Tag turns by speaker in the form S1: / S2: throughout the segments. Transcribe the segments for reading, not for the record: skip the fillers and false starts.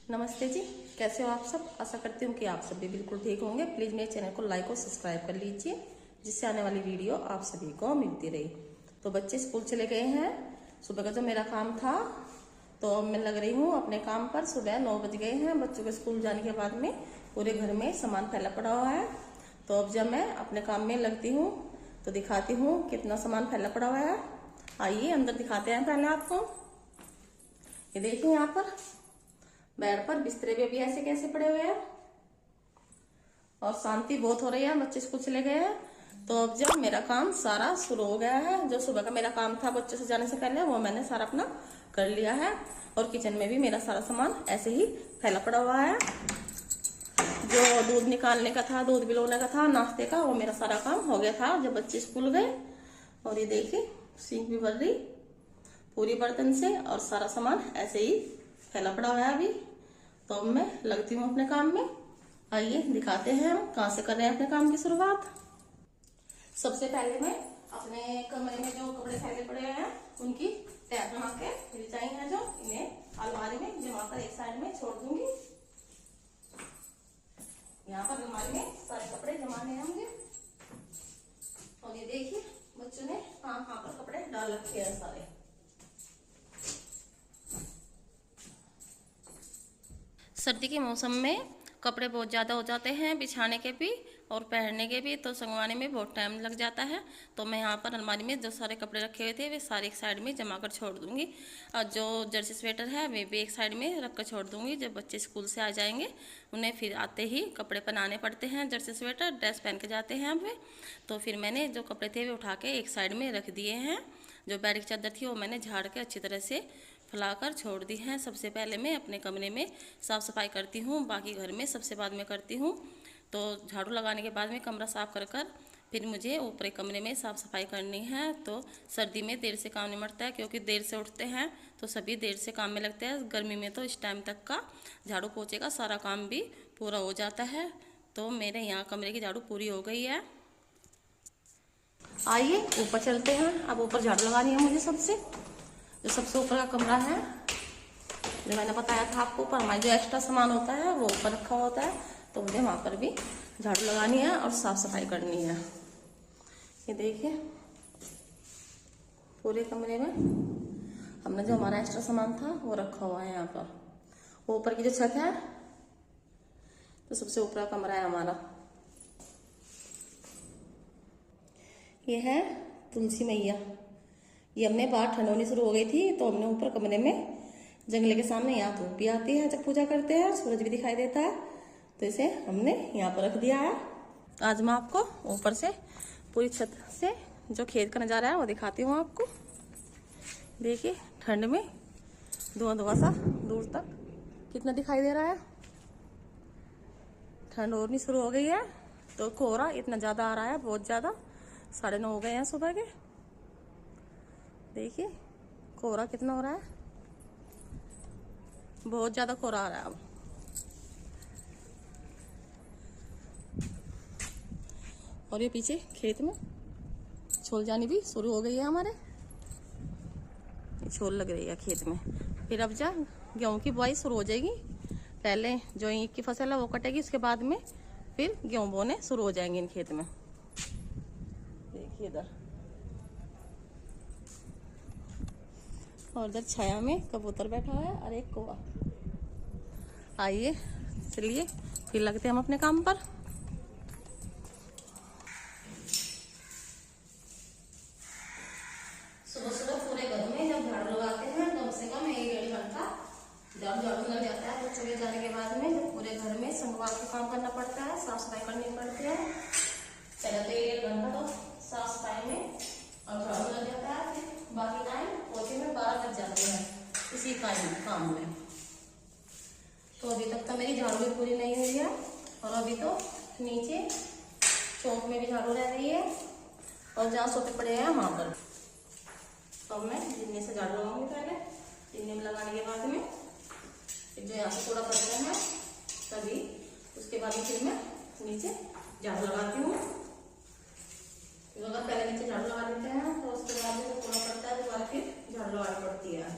S1: नमस्ते जी, कैसे हो आप सब। आशा करती हूँ कि आप सब भी बिल्कुल ठीक होंगे। प्लीज़ मेरे चैनल को लाइक और सब्सक्राइब कर लीजिए, जिससे आने वाली वीडियो आप सभी को मिलती रही। तो बच्चे स्कूल चले गए हैं। सुबह का जो मेरा काम था, तो अब मैं लग रही हूँ अपने काम पर। सुबह 9 बज गए हैं। बच्चों के स्कूल जाने के बाद में पूरे घर में सामान फैला पड़ा हुआ है। तो अब जब मैं अपने काम में लगती हूँ तो दिखाती हूँ कितना सामान फैला पड़ा हुआ है। आइए अंदर दिखाते हैं पहले आपको। ये देखिए, यहाँ पर बेड पर बिस्तरे पे भी ऐसे कैसे पड़े हुए हैं। और शांति बहुत हो रही है, बच्चे स्कूल चले गए हैं। तो अब जब मेरा काम सारा शुरू हो गया है, जो सुबह का मेरा काम था बच्चों से जाने से पहले, वो मैंने सारा अपना कर लिया है। और किचन में भी मेरा सारा सामान ऐसे ही फैला पड़ा हुआ है। जो दूध निकालने का था, दूध बिलोने का था, नाश्ते का, वो मेरा सारा काम हो गया था जब बच्चे स्कूल गए। और ये देखिए, सिंक भी भर रही पूरी बर्तन से, और सारा सामान ऐसे ही फैला पड़ा हुआ है अभी। तो अब मैं लगती हूँ अपने काम में। आइए दिखाते हैं हम कहाँ से कर रहे हैं अपने काम की शुरुआत। सबसे पहले मैं अपने कमरे में जो कपड़े फैले पड़े हैं उनकी तह बना के, रिचाई है जो, इन्हें अलमारी में जमा कर एक साइड में छोड़ दूंगी। यहाँ पर अलमारी में सारे कपड़े जमाने हैं मुझे। और ये देखिए, बच्चों ने कहाँ कहाँ पर कपड़े डाल रखे हैं सारे। सर्दी के मौसम में कपड़े बहुत ज़्यादा हो जाते हैं, बिछाने के भी और पहनने के भी, तो संगवाने में बहुत टाइम लग जाता है। तो मैं यहाँ पर अलमारी में जो सारे कपड़े रखे हुए थे वे सारे एक साइड में जमा कर छोड़ दूँगी। और जो जर्सी स्वेटर है वे भी एक साइड में रख कर छोड़ दूँगी। जब बच्चे स्कूल से आ जाएंगे उन्हें फिर आते ही कपड़े पहनाने पड़ते हैं। जर्सी स्वेटर ड्रेस पहन के जाते हैं वे। तो फिर मैंने जो कपड़े थे वे उठा के एक साइड में रख दिए हैं। जो बेड की चादर थी वो मैंने झाड़ के अच्छी तरह से फैलाकर छोड़ दी हैं। सबसे पहले मैं अपने कमरे में साफ़ सफाई करती हूँ, बाकी घर में सबसे बाद में करती हूँ। तो झाड़ू लगाने के बाद में कमरा साफ़ कर फिर मुझे ऊपरी कमरे में साफ़ सफाई करनी है। तो सर्दी में देर से काम निपटता है, क्योंकि देर से उठते हैं तो सभी देर से काम में लगते हैं। गर्मी में तो इस टाइम तक का झाड़ू पोछे का सारा काम भी पूरा हो जाता है। तो मेरे यहाँ कमरे की झाड़ू पूरी हो गई है। आइए ऊपर चलते हैं। अब ऊपर झाड़ू लगानी है मुझे। जो सबसे ऊपर का कमरा है, जो मैंने बताया था आपको, ऊपर हमारा जो एक्स्ट्रा सामान होता है वो ऊपर रखा होता है। तो मुझे वहाँ पर भी झाड़ू लगानी है और साफ सफाई करनी है। ये देखिए, पूरे कमरे में हमने जो हमारा एक्स्ट्रा सामान था वो रखा हुआ है यहाँ पर। वो ऊपर की जो छत है, तो सबसे ऊपर का कमरा है हमारा। ये है तुलसी मैया। ये हमने बाहर ठंड होनी शुरू हो गई थी, तो हमने ऊपर कमरे में जंगले के सामने, यहाँ धूप भी आती है जब पूजा करते हैं, सूरज भी दिखाई देता है, तो इसे हमने यहाँ पर रख दिया है। आज मैं आपको ऊपर से पूरी छत से जो खेत का नज़ारा है वो दिखाती हूँ आपको। देखिए, ठंड में धुआं धुआं सा दूर तक कितना दिखाई दे रहा है। ठंड होनी शुरू हो गई है, तो कोहरा इतना ज़्यादा आ रहा है, बहुत ज़्यादा। 9:30 हो गए हैं सुबह के। देखिए कोहरा कितना हो रहा है, बहुत ज्यादा कोहरा आ रहा है अब। और ये पीछे खेत में छोल जानी भी शुरू हो गई है हमारे। छोल लग रही है खेत में। फिर अब जा गेहूं की बुआई शुरू हो जाएगी। पहले जो ईख की फसल है वो कटेगी, उसके बाद में फिर गेहूं बोने शुरू हो जाएंगे इन खेत में। देखिए इधर, और इधर छाया में कबूतर बैठा है और एक कौवा। आइए चलिए फिर लगते हैं हम अपने काम पर। सुबह सुबह पूरे घर में जब झाड़ू लगाते हैं कम से कम 1-1.5 घंटा जब झाड़ू लग जाता है। बच्चों के जाने के बाद में जब पूरे घर में संगवार का काम करना पड़ता है, साफ सफाई करनी पड़ती है। पहले तो 1-1 घंटा तो साफ सफाई में और झाड़ू लग जाता है। फिर बाकी टाइम पोछे में 12 लग जाते हैं इसी काम में। तो अभी तक तो मेरी झाड़ू भी पूरी नहीं हुई है, और अभी तो नीचे चौक में भी झाड़ू रह रही है, और जहाँ सोते पड़े हैं वहां पर। तो मैं जिन्ने से झाड़ू लगाऊंगी पहले। जिन्ने में लगाने के बाद में फिर जो यहाँ से थोड़ा बर्तन है तभी, उसके बाद फिर मैं नीचे झाड़ू लगाती हूँ। अगर पहले नीचे झाड़ू लगा देते हैं तो उसके बाद में थोड़ा पड़ता है, दोबारा फिर झाड़ू लगानी पड़ती है।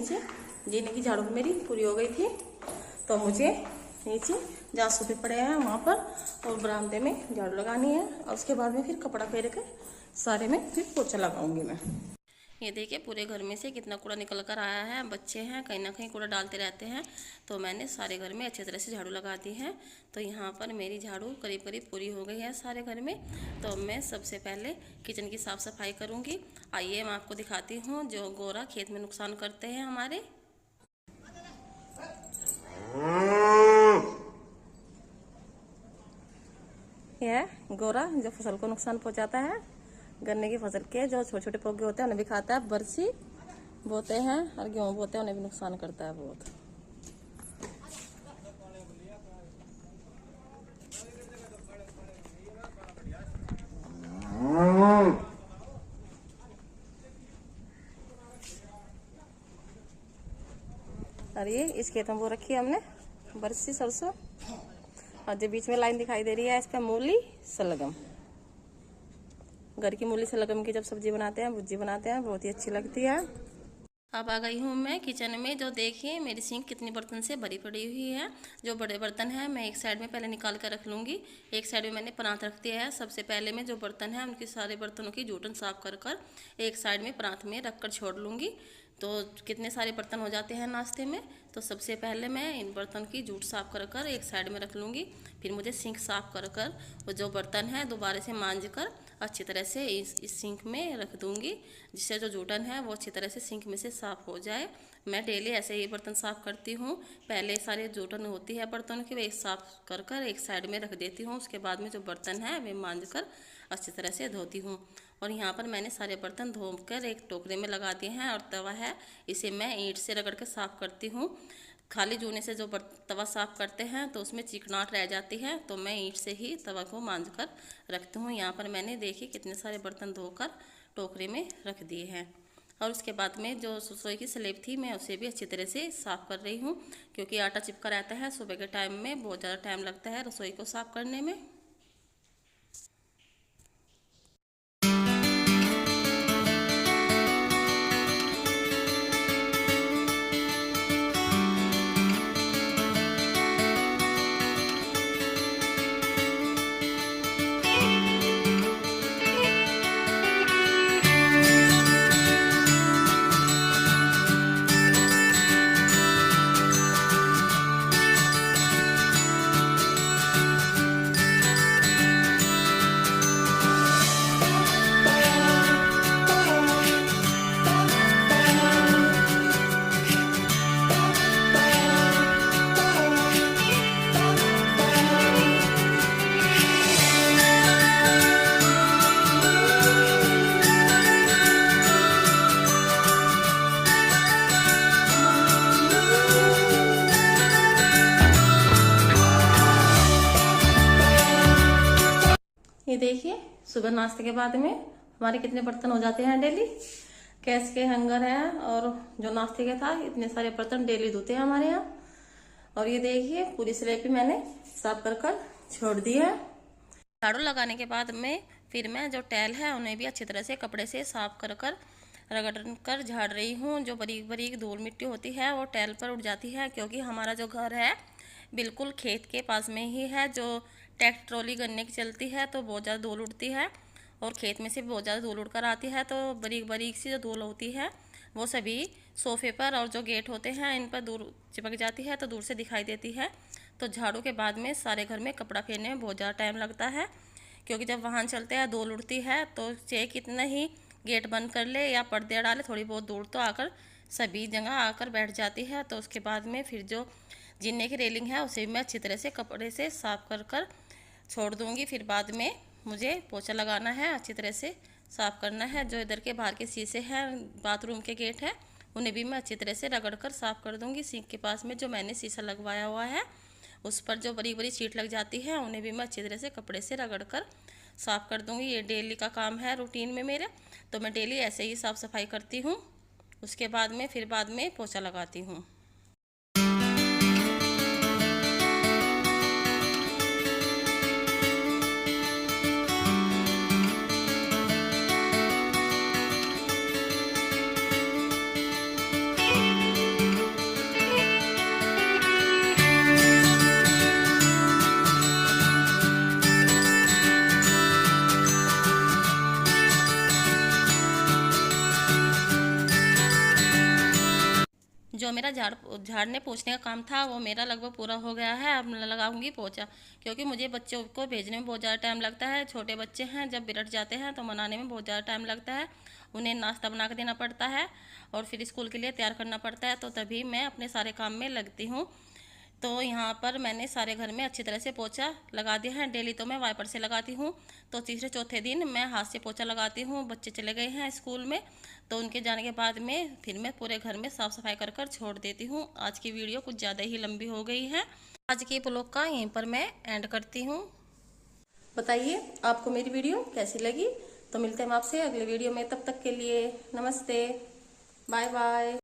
S1: नीचे जीने की झाड़ू मेरी पूरी हो गई थी, तो मुझे नीचे जहाँ सोफे पड़े हैं वहाँ पर और बरामदे में झाड़ू लगानी है। और उसके बाद में फिर कपड़ा फेर कर सारे में फिर पोछा लगाऊंगी मैं। ये देखिए पूरे घर में से कितना कूड़ा निकल कर आया है। बच्चे हैं कहीं ना कहीं कूड़ा डालते रहते हैं, तो मैंने सारे घर में अच्छी तरह से झाड़ू लगा दी है। तो यहाँ पर मेरी झाड़ू करीब करीब पूरी हो गई है सारे घर में। तो मैं सबसे पहले किचन की साफ़ सफाई करूँगी। आइए मैं आपको दिखाती हूँ जो गोरा खेत में नुकसान करते हैं हमारे। यह गोरा जो फसल को नुकसान पहुँचाता है, गन्ने की फसल के जो छोटे छोटे पौधे होते हैं उन्हें भी खाता है, बरसी बोते हैं और गेहूँ बोते हैं उन्हें भी नुकसान करता है बहुत। और ये इस खेत में वो रखी है हमने बरसी सरसों, और जो बीच में लाइन दिखाई दे रही है इस पर मूली सलगम। घर की मूली सलगम की जब सब्जी बनाते हैं, भुर्जी बनाते हैं, बहुत ही अच्छी लगती है। अब आ गई हूँ मैं किचन में। जो देखिए मेरी सिंक कितनी बर्तन से भरी पड़ी हुई है। जो बड़े बर्तन हैं मैं एक साइड में पहले निकाल कर रख लूँगी। एक साइड में मैंने परात रख दिया है। सबसे पहले मैं जो बर्तन है उनके सारे बर्तनों की जूठन साफ कर एक साइड में परात में रख कर छोड़ लूँगी। तो कितने सारे बर्तन हो जाते हैं नाश्ते में। तो सबसे पहले मैं इन बर्तन की जूठ साफ कर एक साइड में रख लूँगी। फिर मुझे सिंक साफ कर वो जो बर्तन है दोबारा से मांज कर अच्छी तरह से इस सिंक में रख दूँगी, जिससे जो जूठन है वो अच्छी तरह से सिंक में से साफ़ हो जाए। मैं डेली ऐसे ही बर्तन साफ़ करती हूँ। पहले सारे जूठन होती है बर्तनों की वे साफ़ कर एक साइड में रख देती हूँ। उसके बाद में जो बर्तन है वे मांज कर अच्छी तरह से धोती हूँ। और यहाँ पर मैंने सारे बर्तन धोकर एक टोकरे में लगा दिए हैं। और तवा है इसे मैं ईंट से रगड़ कर साफ़ करती हूँ। खाली जूने से जो तवा साफ़ करते हैं तो उसमें चिकनाहट रह जाती है, तो मैं ईंट से ही तवा को मांज कर रखती हूँ। यहाँ पर मैंने देखिए कितने सारे बर्तन धोकर टोकरे में रख दिए हैं। और उसके बाद में जो रसोई की स्लेब थी मैं उसे भी अच्छी तरह से साफ़ कर रही हूँ, क्योंकि आटा चिपका रहता है। सुबह के टाइम में बहुत ज़्यादा टाइम लगता है रसोई को साफ़ करने में। ये देखिए सुबह नाश्ते के बाद में हमारे कितने बर्तन हो जाते हैं डेली। गैस के हैंगर है और जो नाश्ते के था इतने सारे बर्तन डेली धोते हैं हमारे यहाँ। और ये देखिए पूरी स्लेब भी मैंने साफ कर छोड़ दी है। झाड़ू लगाने के बाद में फिर मैं जो टैल है उन्हें भी अच्छी तरह से कपड़े से साफ कर रगड़ कर झाड़ रही हूँ। जो बारीक बारीक धूल मिट्टी होती है वो टैल पर उड़ जाती है, क्योंकि हमारा जो घर है बिल्कुल खेत के पास में ही है। जो ट्रैक्टर ट्रॉली गन्ने की चलती है तो बहुत ज़्यादा धूल उड़ती है, और खेत में से बहुत ज़्यादा धूल उड़कर आती है। तो बारीक बारीक सी जो धूल होती है वो सभी सोफे पर और जो गेट होते हैं इन पर दूर चिपक जाती है, तो दूर से दिखाई देती है। तो झाड़ू के बाद में सारे घर में कपड़ा फेरने में बहुत ज़्यादा टाइम लगता है, क्योंकि जब वाहन चलते हैं धूल उड़ती है। तो चाहे कितना ही गेट बंद कर ले या पर्दे डाले, थोड़ी बहुत धूल तो आकर सभी जगह आकर बैठ जाती है। तो उसके बाद में फिर जो जीने की रेलिंग है उसे भी मैं अच्छी तरह से कपड़े से साफ कर छोड़ दूंगी। फिर बाद में मुझे पोछा लगाना है, अच्छी तरह से साफ़ करना है। जो इधर के बाहर के शीशे हैं बाथरूम के गेट हैं उन्हें भी मैं अच्छी तरह से रगड़ कर साफ़ कर दूंगी। सिंक के पास में जो मैंने शीशा लगवाया हुआ है उस पर जो बड़ी बड़ी शीट लग जाती है उन्हें भी मैं अच्छी तरह से कपड़े से रगड़ कर साफ़ कर दूंगी। ये डेली का काम है रूटीन में मेरे, तो मैं डेली ऐसे ही साफ़ सफाई करती हूँ। उसके बाद में फिर बाद में पोछा लगाती हूँ। मेरा झाड़ने पोंछने का काम था वो मेरा लगभग पूरा हो गया है। अब लगाऊंगी पोंछा, क्योंकि मुझे बच्चों को भेजने में बहुत ज़्यादा टाइम लगता है। छोटे बच्चे हैं, जब बिगड़ जाते हैं तो मनाने में बहुत ज़्यादा टाइम लगता है। उन्हें नाश्ता बना के देना पड़ता है और फिर स्कूल के लिए तैयार करना पड़ता है, तो तभी मैं अपने सारे काम में लगती हूँ। तो यहाँ पर मैंने सारे घर में अच्छी तरह से पोंछा लगा दिया है। डेली तो मैं वाइपर से लगाती हूँ, तो तीसरे चौथे दिन मैं हाथ से पोंछा लगाती हूँ। बच्चे चले गए हैं स्कूल में, तो उनके जाने के बाद में फिर मैं पूरे घर में साफ़ सफाई कर कर छोड़ देती हूँ। आज की वीडियो कुछ ज़्यादा ही लंबी हो गई है। आज के ब्लॉग का यहीं पर मैं एंड करती हूँ। बताइए आपको मेरी वीडियो कैसी लगी। तो मिलते हैं आपसे अगले वीडियो में, तब तक के लिए नमस्ते, बाय बाय।